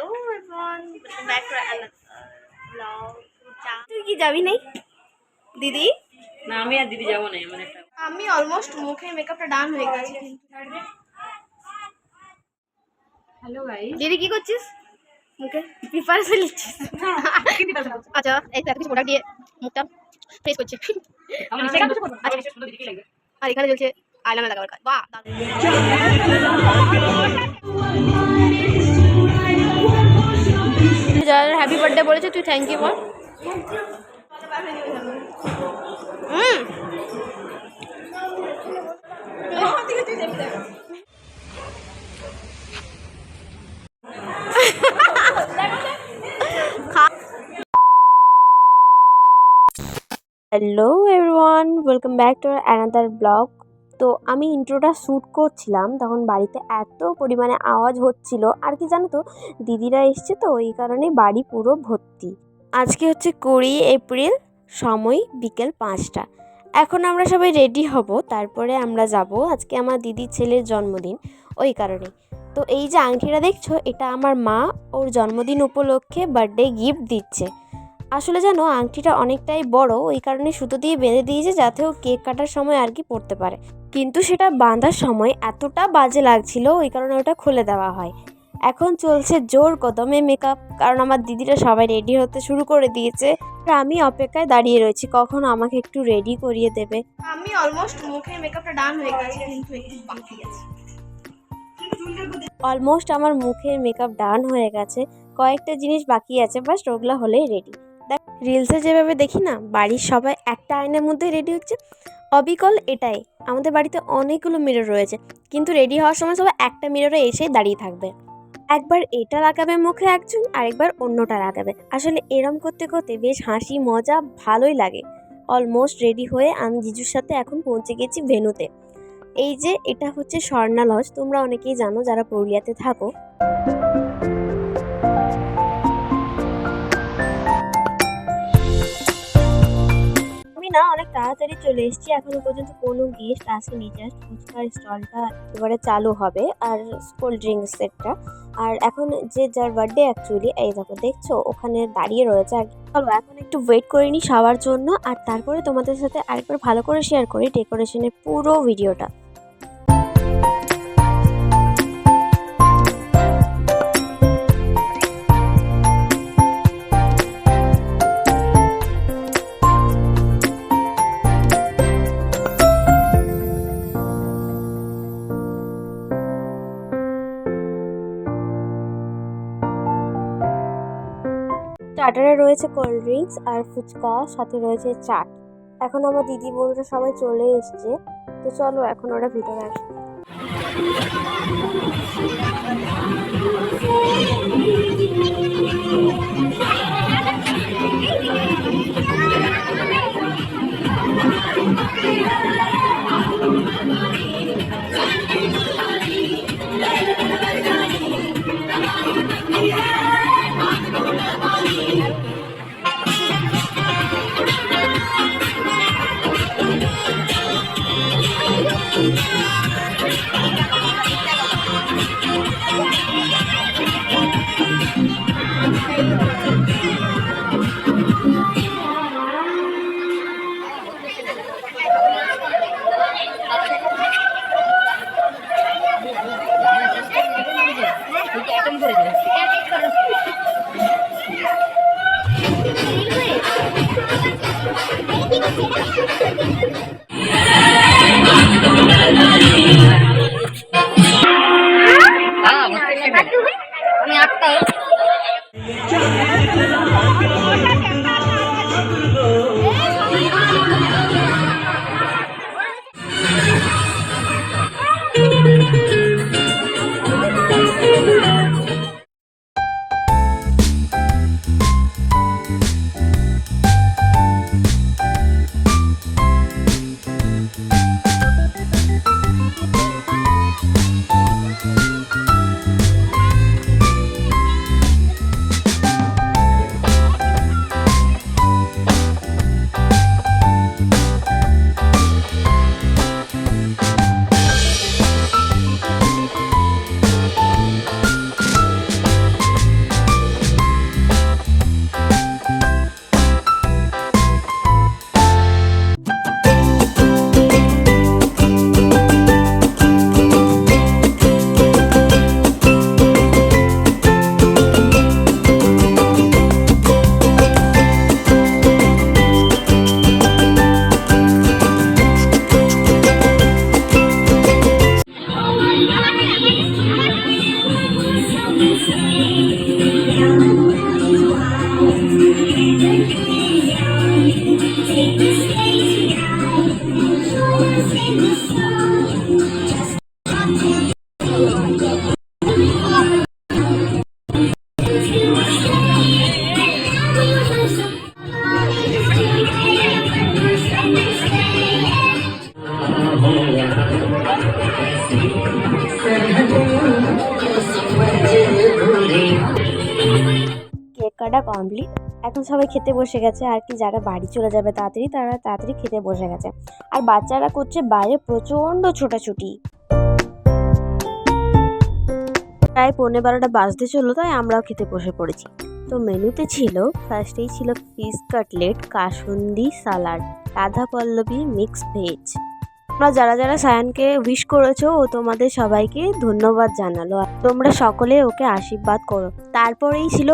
Hello everyone, welcome back to another vlog. তুই কি যাবি নাই দিদি? না আমি আর দিদি যাবো না এমন একটা। আমি অলমোস্ট মুখে মেকআপটা ডান হয়ে গেছে। হ্যালো গাইস, দিদি কি করছিস? মুখে প্রিপারেশন নিচ্ছিস? আচ্ছা এই তো কিছু প্রোডাক্ট দিয়ে মুখটা ফেস করছি। আমার নিচে কিছু করব, আমার নিচে সুন্দর দিদি লাগবে। আর এখানে চলছে আইলাইনার লাগাবার কাজ। বাহ যারা হ্যাপি বার্থডে বলেছে তুই থ্যাংক ইউ বল। Hello everyone, welcome back to another blog. তো আমি ইন্ট্রোটা শ্যুট করছিলাম, তখন বাড়িতে এত পরিমাণে আওয়াজ হচ্ছিল আর কি জানো তো, দিদিরা এসছে তো ওই কারণে বাড়ি পুরো ভর্তি। আজকে হচ্ছে 20 এপ্রিল, সময় বিকেল 5টা। এখন আমরা সবাই রেডি হব, তারপরে আমরা যাব। আজকে আমার দিদির ছেলের জন্মদিন, ওই কারণে। তো এই যে আংটিটা দেখছো, এটা আমার মা ওর জন্মদিন উপলক্ষে বার্থডে গিফট দিচ্ছে। আসলে জানো আংটিটা অনেকটাই বড়, ওই কারণে সুতো দিয়ে বেঁধে দিয়েছে যাতে ও কেক কাটার সময় আর কি পরতে পারে। কিন্তু সেটা বাঁধার সময় এতটা বাজে লাগছিল, ওই কারণে ওটা খুলে দেওয়া হয়। এখন চলছে জোর কদমে মেকআপ, কারণ আমার দিদিরা সবাই রেডি হতে শুরু করে দিয়েছে। আমি অপেক্ষায় দাঁড়িয়ে রয়েছি কখন আমাকে একটু রেডি করিয়ে দেবে। আমি অলমোস্ট মুখের মেকআপটা ডান হয়ে গেছে, কিন্তু একটু বাকি আছে। অলমোস্ট আমার মুখের মেকআপ ডান হয়ে গেছে, কয়েকটা জিনিস বাকি আছে, বাস ওগুলো হলেই রেডি। রিলসে যেভাবে দেখি না বাড়ির সবাই একটা আয়নার মধ্যে রেডি হচ্ছে, অবিকল এটাই। আমাদের বাড়িতে অনেকগুলো মিরর রয়েছে, কিন্তু রেডি হওয়ার সময় সবাই একটা মিররে এসে দাঁড়িয়ে থাকবে। একবার এটা লাগাবে মুখে একজন, আরেকবার অন্যটা লাগাবে। আসলে এরম করতে করতে বেশ হাসি মজা ভালোই লাগে। অলমোস্ট রেডি হয়ে আমি জিজুর সাথে এখন পৌঁছে গেছি ভেন্যুতে। এই যে এটা হচ্ছে স্বর্ণা লজ, তোমরা অনেকেই জানো যারা পুরুলিয়াতে থাকো। আমি না অনেক তাড়াতাড়ি চলে এসেছি, এখনো পর্যন্ত কোনো গেস্ট আসেনি। জাস্ট ফুচকার স্টলটা এবারে চালু হবে আর কোল্ড ড্রিঙ্কস সেটটা। আর এখন যে যার বার্থডে অ্যাকচুয়ালি এই দেখো দেখছো ওখানে দাঁড়িয়ে রয়েছে। আর চলো এখন একটু ওয়েট করে নিই সবার জন্য, আর তারপরে তোমাদের সাথে আরেকবার ভালো করে শেয়ার করি ডেকোরেশনের পুরো ভিডিওটা। স্টার্টারে রয়েছে কোল্ড ড্রিঙ্কস আর ফুচকা, সাথে রয়েছে চাট। এখন আমার দিদি বোনরা সবাই চলে এসছে, তো চলো এখন ওরা ভিতরে আসে। কেক কাটা কমপ্লিট। এখন সবাই খেতে বসে গেছে, আর কি যারা বাড়ি চলে যাবে তাড়াতাড়ি তারা তাড়াতাড়ি খেতে বসে গেছে। আর বাচ্চারা করছে বাইরে প্রচণ্ড ছোটাছুটি। প্রায় 11:15 বাজতে চললো, তাই আমরাও খেতে বসে পড়েছি। তো মেনুতে ছিল, ফার্স্টেই ছিল fish cutlet, kasundi, salad, radhaballabhi mix veg. তোমরা যারা যারা সায়ানকে উইশ করেছো ও তোমাদের সবাইকে ধন্যবাদ জানালো, তোমরা সকলে ওকে আশীর্বাদ করো। তারপরেই ছিল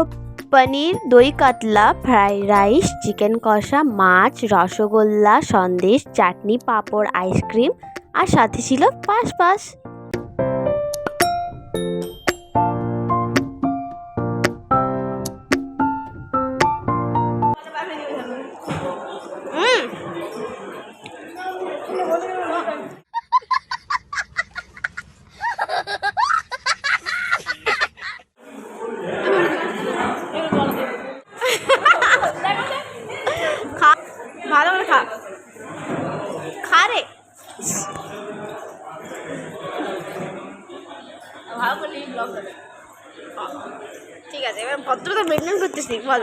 পনির, দই কাতলা, ফ্রাইড রাইস, চিকেন কষা, মাছ, রসগোল্লা, সন্দেশ, চাটনি, পাঁপড়, আইসক্রিম, আর সাথে ছিল পাস। খা, ভালো করে খা রে। ঠিক আছে, এবার ভদ্রতা মেনটেন করতেছি, বল।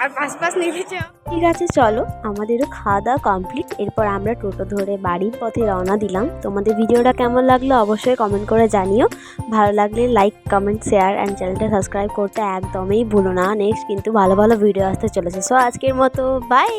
আর পাস নিয়েছ। ঠিক আছে, চলো আমাদেরও খাওয়া দাওয়া কমপ্লিট। এরপর আমরা টোটো ধরে বাড়ির পথে রওনা দিলাম। তোমাদের ভিডিওটা কেমন লাগলো অবশ্যই কমেন্ট করে জানিও। ভালো লাগলে লাইক, কমেন্ট, শেয়ার অ্যান্ড চ্যানেলটা সাবস্ক্রাইব করতে একদমই ভুলো না। নেক্সট কিন্তু ভালো ভালো ভিডিও আসতে চলেছে। সো আজকের মতো বাই।